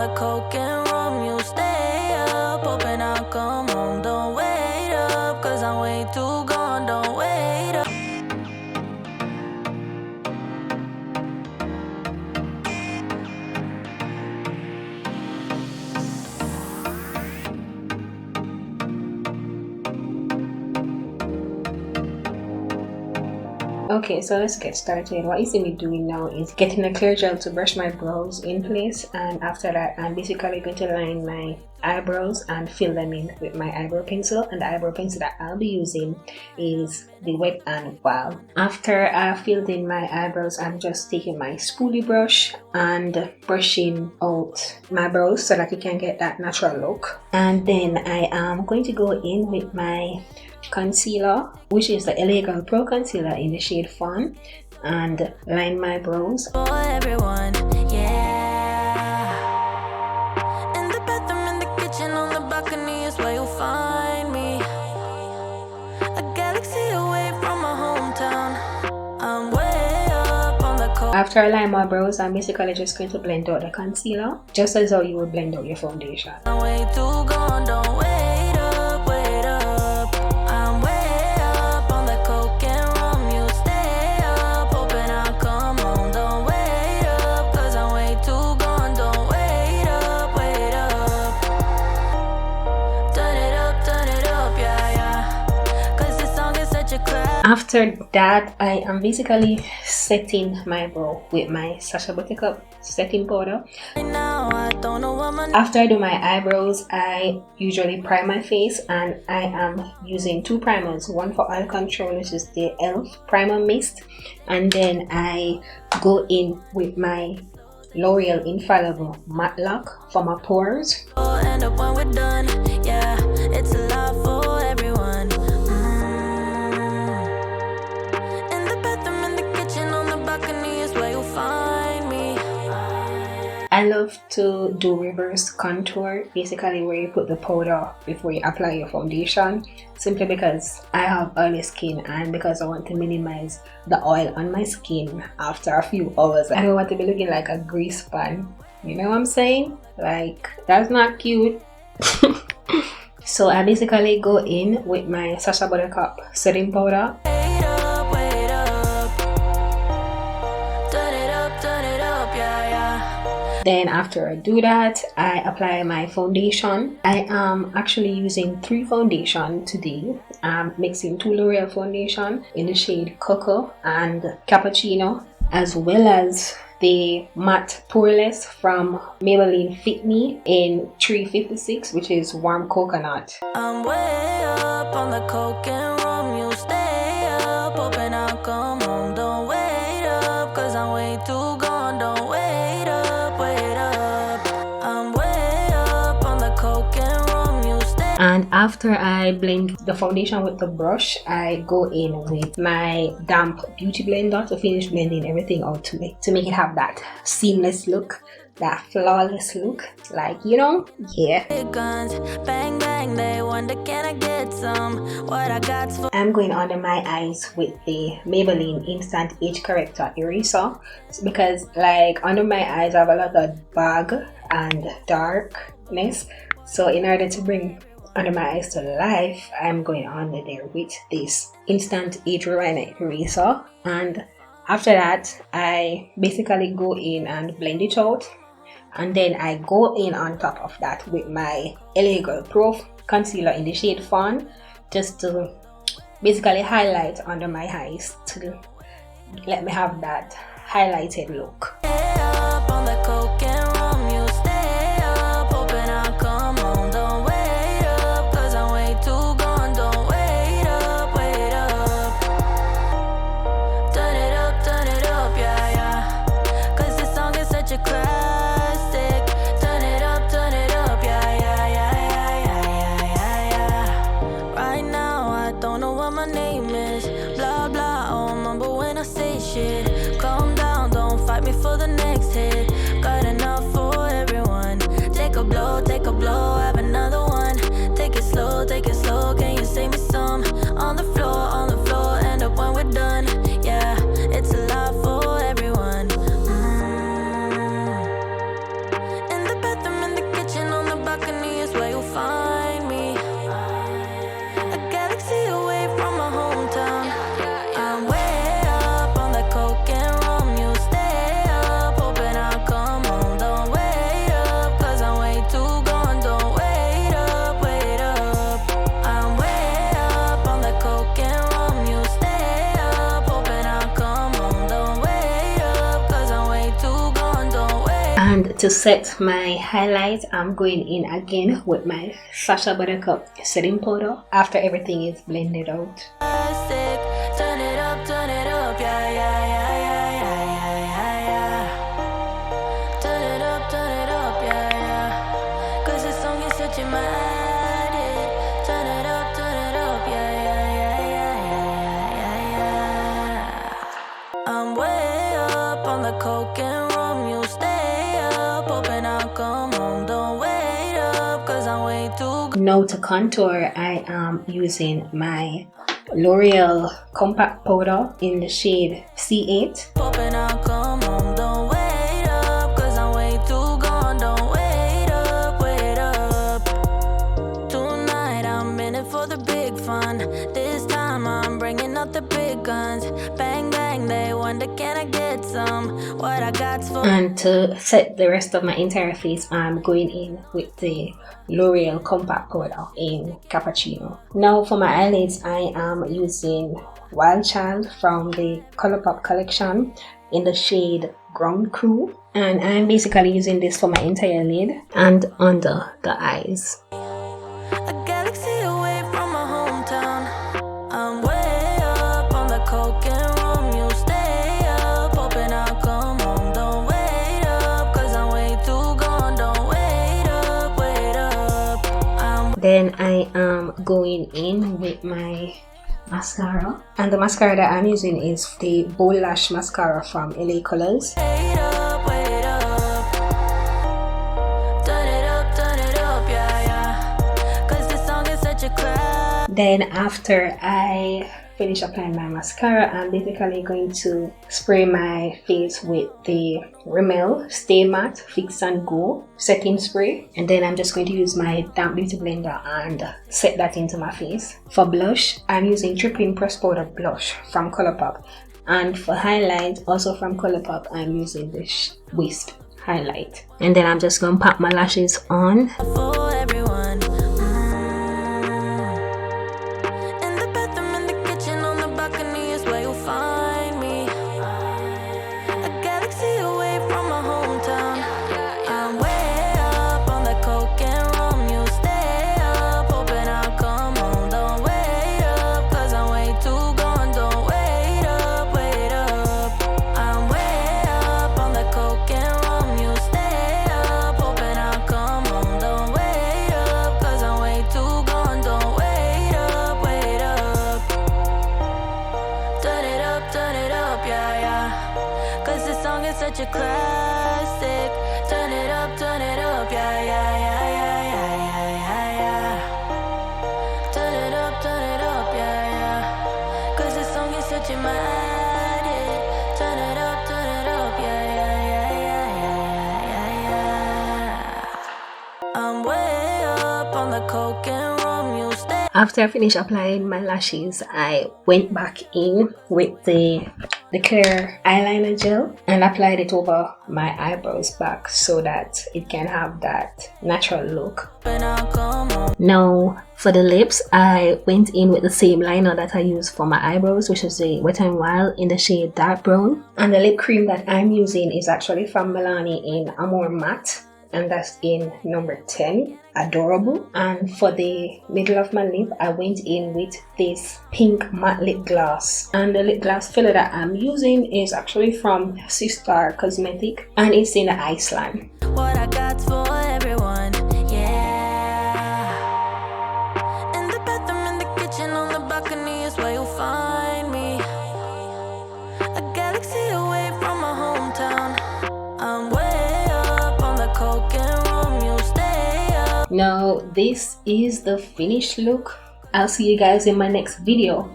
the coke and rum, you stay up, hoping I'll come home. Don't wait up, cause I'm way too gone, don't wait up. Okay, so let's get started. What you see me doing now is getting a clear gel to brush my brows in place, and after that I'm basically going to line my eyebrows and fill them in with my eyebrow pencil, and the eyebrow pencil that I'll be using is the Wet n Wild. After I filled in my eyebrows, I'm just taking my spoolie brush and brushing out my brows so that you can get that natural look. And then I am going to go in with my concealer, which is the LA Girl Pro Concealer in the shade Fawn, and line my brows. For everyone, yeah. In the bathroom, in the kitchen, on the balcony is where you'll find me. A galaxy away from my hometown. I'm way up on the coast. After I line my brows, I'm basically just going to blend out the concealer, just as how you would blend out your foundation. I'm way too gone, don't wait up, wait up. I'm way up on the coke and rum, you stay up, hoping I'll come home. Don't wait up, cause I'm way too gone, don't wait up, wait up. Turn it up, yeah, yeah. Cause this song is such a classic. After that, I am basically setting my brow with my Sacha Buttercup setting powder. Right now, I don't know what my After I do my eyebrows, I usually prime my face, and I am using two primers, one for oil control, which is the e.l.f. primer mist, and then I go in with my L'Oreal Infallible Matte Lock for my pores. will end up when we're done. Yeah, it's a lot for everyone. In the bathroom, in the kitchen, on the balcony is where you'll find me. I love to do reverse contour, basically where you put the powder before you apply your foundation, simply because I have oily skin and because I want to minimize the oil on my skin after a few hours. I don't want to be looking like a grease pan, you know what I'm saying? Like, that's not cute. So I basically go in with my Sacha Buttercup setting powder. Wait up, wait up. Turn it up, yeah, yeah. Then after I do that, I apply my foundation. I am actually using 3 foundation today. I'm mixing 2 L'Oreal foundation in the shade Cocoa and Cappuccino, as well as the matte poreless from Maybelline Fit Me in 356, which is warm coconut. I'm way up on the coke and rum, you stay up, hoping I'll come home. Don't wait up, cause I'm way too gone, don't wait up, wait up. I'm way up on the coke and rum, you stay. And after I blend the foundation with the brush, I go in with my damp beauty blender to finish blending everything out to make it have that seamless look, that flawless look, like, you know, yeah. Big guns, bang bang, they wonder can I get some? What I got's for I'm going under my eyes with the Maybelline Instant Age Corrector Eraser, because like under my eyes I have a lot of bag and darkness, so in order to bring under my eyes to life, I'm going under there with this Instant Age Rewinder Eraser. And after that, I basically go in and blend it out, and then I go in on top of that with my LA Girl Pro Concealer in the shade Fawn, just to basically highlight under my eyes to let me have that highlighted look. up on the coke and rum, you stay up, hoping I'll come home. Don't wait up, cause I'm way too gone, don't wait up, wait up. Turn it up, yeah, yeah. Cause this song is such a classic. Turn it up, yeah, yeah, yeah, yeah, yeah, yeah, yeah. Right now, I don't know what my name is. Blah, blah, I'll mumble when I say shit. Calm down, don't fight me for And to set my highlight, I'm going in again with my Sacha Buttercup setting powder after everything is blended out. Turn it up, yeah, yeah, yeah, yeah, yeah, yeah, yeah. Turn it up, yeah, yeah. 'Cause this song is such a magic. Turn it up, yeah, yeah, yeah, yeah, yeah, yeah, yeah. I'm way up on the coke and rum. You stay up, hoping I'll come home. Don't wait up, 'cause I'm way too good. Now to contour, I am using my L'Oreal compact powder in the shade C8. Hoping I'll come home. Don't wait up, 'cause I'm way too gone. Don't wait up, wait up. Tonight I'm in it for the big fun. This time I'm bringing out the big guns. Bang bang, they wonder can I get some? What I got's for. And to set the rest of my entire face, I'm going in with the L'Oreal compact powder in Cappuccino. Now for my eyelids, I am using Wild Child from the Colourpop collection in the shade Ground Crew, and I'm basically using this for my entire lid and under the eyes. A galaxy away from my hometown. I'm way up on the coke and rum. You stay up, hoping I'll come home. Don't wait up, 'cause I'm way too gone. Don't wait up, wait up. Then I am going in with my mascara, and the mascara that I'm using is the Bold Lash mascara from LA Colors. Wait up, wait up. Turn it up, yeah, yeah. 'Cause this song is such a class. Then after I finish applying my mascara, I'm basically going to spray my face with the Rimmel Stay Matte Fix and Go setting spray, and then I'm just going to use my damp beauty blender and set that into my face. For blush, I'm using Tripping Press Powder Blush from Colourpop, and for highlight, also from Colourpop, I'm using this Wisp highlight. And then I'm just going to pop my lashes on. For everyone. In the bathroom, in the kitchen, on the balcony is where you'll find me. A galaxy away from my hometown. I'm way up on the coke and rum. You stay up, hoping I'll come home. Don't wait up, 'cause I'm way too gone. Don't wait up, wait up. I'm way up on the coke and rum. You stay up, hoping I'll come home. Don't wait up, 'cause I'm way too gone. Don't wait up, wait up. Turn it up, yeah, yeah. 'Cause this song is such a classic. Turn it up, yeah, yeah, yeah, yeah, yeah, yeah, yeah. Turn it up, yeah, yeah. 'Cause this song is such a magic. Turn it up, yeah, yeah, yeah, yeah, yeah, yeah, yeah. I'm way up on the coke and rum. You stay. After I finished applying my lashes, I went back in with the clear eyeliner gel and applied it over my eyebrows back so that it can have that natural look. When I come home. Now for the lips, I went in with the same liner that I used for my eyebrows, which is the Wet n Wild in the shade Dark Brown. And the lip cream that I'm using is actually from Milani in Amore Matte, and that's in number 10, Adorable. And for the middle of my lip, I went in with this pink matte lip gloss, and the lip gloss filler that I'm using is actually from Sistar Cosmetic, and it's in Iceland. What I got's for everyone, yeah. In the bathroom, in the kitchen, on the balcony is where you'll find me. A galaxy away from my hometown. I'm way up on the coke and rum. You stay up. Now this is the finished look. I'll see you guys in my next video.